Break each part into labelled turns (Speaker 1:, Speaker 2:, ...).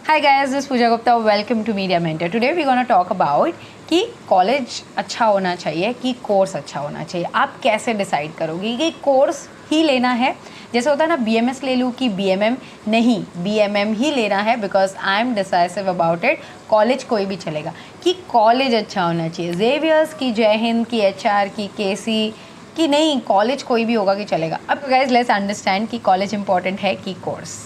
Speaker 1: Hi guys, this is Pooja Gupta. Welcome to Media Mentor. Today we're going to talk about कि college अच्छा होना चाहिए कि course अच्छा होना चाहिए. आप कैसे डिसाइड करोगे कि कोर्स ही लेना है. जैसे होता है ना BMS ले लूँ कि BMM नहीं, BMM ही लेना है because I am decisive about it. College कोई भी चलेगा कि कॉलेज अच्छा होना चाहिए. जेवियर्स की, जय हिंद की, HR की, KC कि नहीं, कॉलेज कोई भी होगा कि चलेगा. अब गाइज लेट्स अंडरस्टैंड कि कॉलेज इंपॉर्टेंट है कि कोर्स.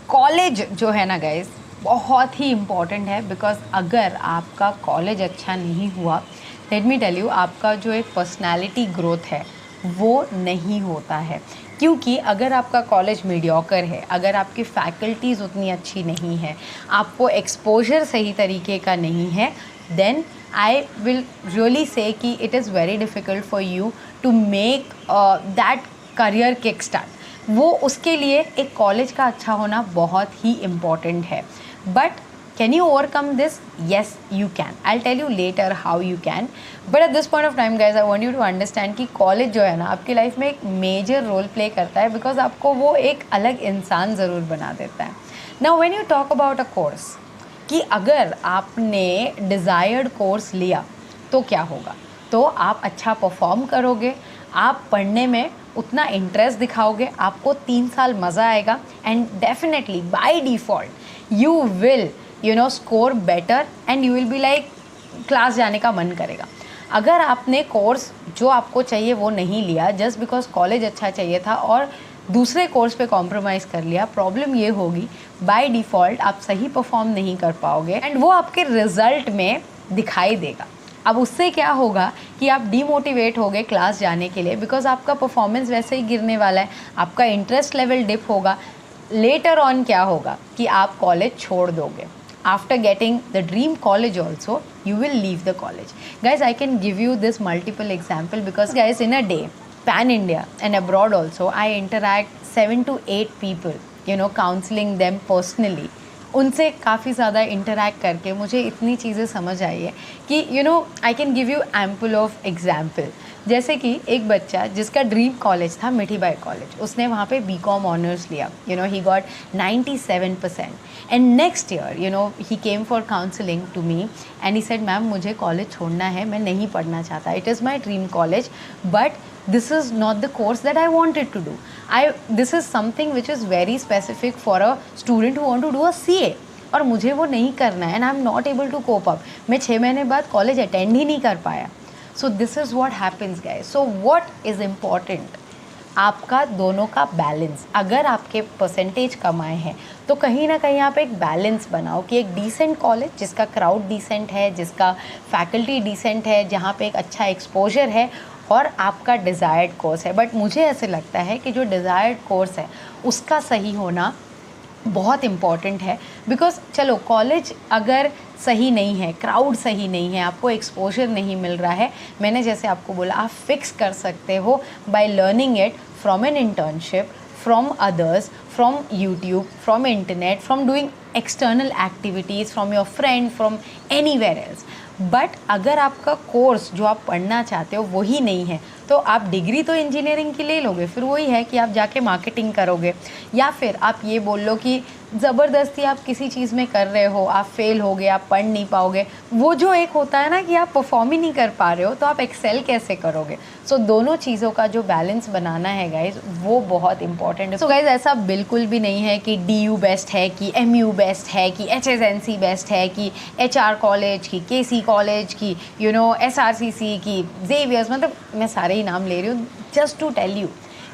Speaker 1: कॉलेज जो है ना गाइज बहुत ही इम्पॉर्टेंट है बिकॉज अगर आपका कॉलेज अच्छा नहीं हुआ, लेट मी टेल यू, आपका जो एक पर्सनालिटी ग्रोथ है वो नहीं होता है. क्योंकि अगर आपका कॉलेज मीडियोकर है, अगर आपकी फैकल्टीज़ उतनी अच्छी नहीं है, आपको एक्सपोजर सही तरीके का नहीं है, then I will really say कि it is very difficult for you to make that career kick start. वो उसके लिए एक कॉलेज का अच्छा होना बहुत ही इम्पॉर्टेंट है. But can you overcome this? Yes you can. I tell you later how you can. But at this point of time guys I want you to understand कि कॉलेज जो है ना आपकी लाइफ में एक मेजर रोल प्ले करता है because आपको वो एक अलग इंसान ज़रूर बना देता है. Now when you talk about a course कि अगर आपने डिज़ायर्ड कोर्स लिया तो क्या होगा, तो आप अच्छा परफॉर्म करोगे, आप पढ़ने में उतना इंटरेस्ट दिखाओगे, आपको 3 साल मज़ा आएगा and definitely by default you will score better and you will be like class जाने का मन करेगा. अगर आपने कोर्स जो आपको चाहिए वो नहीं लिया जस्ट बिकॉज कॉलेज अच्छा चाहिए था और दूसरे कोर्स पे कॉम्प्रोमाइज़ कर लिया, प्रॉब्लम ये होगी बाय डिफ़ॉल्ट आप सही परफॉर्म नहीं कर पाओगे एंड वो आपके रिज़ल्ट में दिखाई देगा. अब उससे क्या होगा कि आप डीमोटिवेट हो गए क्लास जाने के लिए बिकॉज आपका परफॉर्मेंस वैसे ही गिरने वाला है, आपका इंटरेस्ट लेवल डिप होगा. लेटर ऑन क्या होगा कि आप कॉलेज छोड़ दोगे. After getting the dream college also you will leave the college. Guys I can give you this multiple example because guys in a day pan India and abroad also I interact 7 to 8 people, counselling them personally. उनसे काफ़ी ज़्यादा interact करके मुझे इतनी चीज़ें समझ आई है कि I can give you ample of example. जैसे कि एक बच्चा जिसका ड्रीम कॉलेज था मिठीबाई कॉलेज, उसने वहाँ पे BCom ऑनर्स लिया. He got 97% and next year he came for counselling to me and he said ma'am मुझे कॉलेज छोड़ना है, मैं नहीं पढ़ना चाहता, it is my dream college but this is not the course that I wanted to do. This is something which is very specific for a student who want to do a CA और मुझे वो नहीं करना है and I'm not able to cope up. मैं 6 महीने बाद college attend ही नहीं कर पाया. So this is what happens guys. So what is important? आपका दोनों का बैलेंस. अगर आपके परसेंटेज कम आए हैं तो कहीं ना कहीं आप एक बैलेंस बनाओ कि एक डिसेंट कॉलेज जिसका क्राउड डिसेंट है, जिसका फैकल्टी डिसेंट है, जहाँ पे एक अच्छा एक्सपोजर है और आपका डिज़ायर्ड कोर्स है. बट मुझे ऐसे लगता है कि जो डिज़ायर्ड कोर्स है उसका सही होना बहुत इम्पॉर्टेंट है बिकॉज चलो कॉलेज अगर सही नहीं है, क्राउड सही नहीं है, आपको एक्सपोजर नहीं मिल रहा है, मैंने जैसे आपको बोला आप फिक्स कर सकते हो by learning it from an internship, from others, from YouTube, from internet, from doing external activities, from your friend, from anywhere else. But अगर आपका कोर्स जो आप पढ़ना चाहते हो वही नहीं है तो आप डिग्री तो इंजीनियरिंग की ले लोगे, फिर वही है कि आप जाके मार्केटिंग करोगे या फिर आप ये बोल लो कि ज़बरदस्ती आप किसी चीज़ में कर रहे हो, आप फेल हो गए, आप पढ़ नहीं पाओगे. वो जो एक होता है ना कि आप परफॉर्म ही नहीं कर पा रहे हो तो आप एक्सेल कैसे करोगे. सो दोनों चीज़ों का जो बैलेंस बनाना है गाइज वो बहुत इंपॉर्टेंट है. सो गाइज ऐसा बिल्कुल भी नहीं है कि DU बेस्ट है, कि MU बेस्ट है, कि HSNC बेस्ट है, कि HR कॉलेज की, KC कॉलेज की, SRCC की, जेवियर्स, मतलब मैं सारे ही नाम ले रही हूँ जस्ट टू टेल यू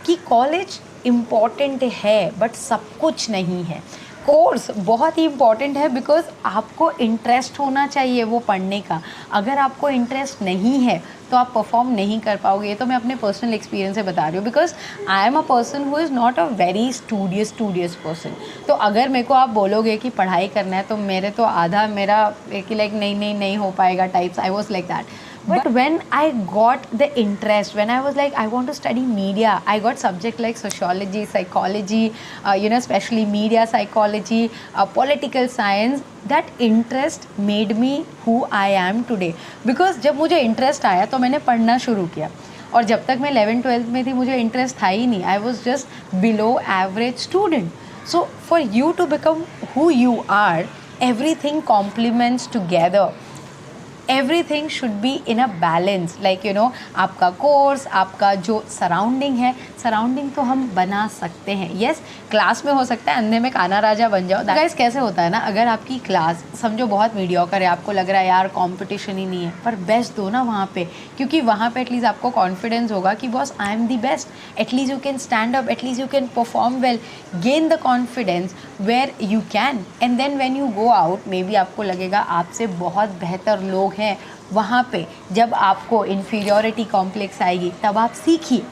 Speaker 1: कि कॉलेज इम्पॉर्टेंट है बट सब कुछ नहीं है. कोर्स बहुत ही इम्पॉर्टेंट है बिकॉज आपको इंटरेस्ट होना चाहिए वो पढ़ने का. अगर आपको इंटरेस्ट नहीं है तो आप परफॉर्म नहीं कर पाओगे. ये तो मैं अपने पर्सनल एक्सपीरियंस से बता रही हूँ because I am a person who is not a very studious person. तो अगर मेरे को आप बोलोगे कि पढ़ाई करना है तो मेरे तो आधा मेरा कि लाइक नहीं हो पाएगा types. I was like that. But when I got the interest, when I was like, I want to study media, I got subject like sociology, psychology, especially media psychology, political science. That interest made me who I am today. Because जब मुझे interest आया तो मैंने पढ़ना शुरू किया और जब तक मैं 11th-12th में थी मुझे interest था ही नहीं. I was just below average student. So for you to become who you are, everything complements together. Everything should be in a balance, like you know आपका कोर्स, आपका जो सराउंडिंग है, सराउंडिंग तो हम बना सकते हैं. येस, क्लास में हो सकता है अंधे में काना राजा बन जाओ. गाइस कैसे होता है ना, अगर आपकी क्लास समझो बहुत मीडियोकर है, आपको लग रहा है यार कंपटीशन ही नहीं है, पर बेस्ट दो ना वहाँ पे, क्योंकि वहाँ पे एटलीस्ट आपको कॉन्फिडेंस होगा कि boss I am the best. At least you can stand up, at least you can perform well, gain the confidence where you can. And then when you go out, maybe आपको लगेगा आपसे बहुत बेहतर लोग हैं वहाँ पे. जब आपको इन्फीरियोरिटी कॉम्प्लेक्स आएगी तब आप सीखिए.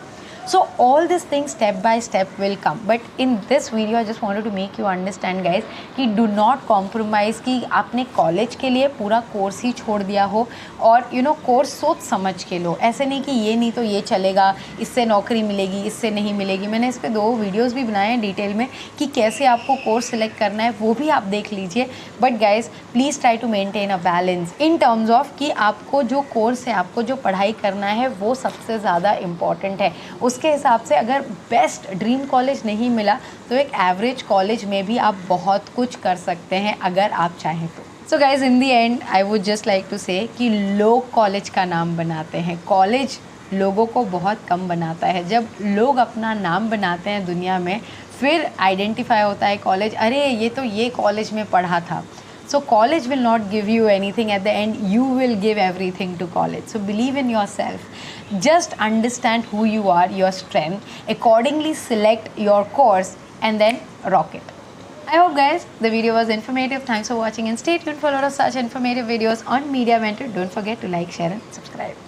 Speaker 1: So all these things step by step will come. But in this video I just wanted to make you understand guys कि do not compromise कि आपने कॉलेज के लिए पूरा कोर्स ही छोड़ दिया हो और यू नो कोर्स सोच समझ के लो. ऐसे नहीं कि ये नहीं तो ये चलेगा, इससे नौकरी मिलेगी, इससे नहीं मिलेगी. मैंने इस पर 2 वीडियोज़ भी बनाए हैं डिटेल में कि कैसे आपको कोर्स सिलेक्ट करना है, वो भी आप देख लीजिए. But guys please try to maintain a balance in terms of कि आपको जो कोर्स है, आपको जो पढ़ाई करना है वो सबसे ज़्यादा इम्पॉर्टेंट है. उसके हिसाब से अगर बेस्ट ड्रीम कॉलेज नहीं मिला तो एक एवरेज कॉलेज में भी आप बहुत कुछ कर सकते हैं अगर आप चाहें तो. So guys in the end I would just like to say कि लोग कॉलेज का नाम बनाते हैं, कॉलेज लोगों को बहुत कम बनाता है. जब लोग अपना नाम बनाते हैं दुनिया में, फिर आइडेंटिफाई होता है कॉलेज, अरे ये तो ये कॉलेज में पढ़ा था. So college will not give you anything at the end, you will give everything to college. So believe in yourself. Just understand who you are, your strength. Accordingly select your course and then rock it. I hope guys the video was informative. Thanks for watching and stay tuned for a lot of such informative videos on Media Mentor. Don't forget to like, share and subscribe.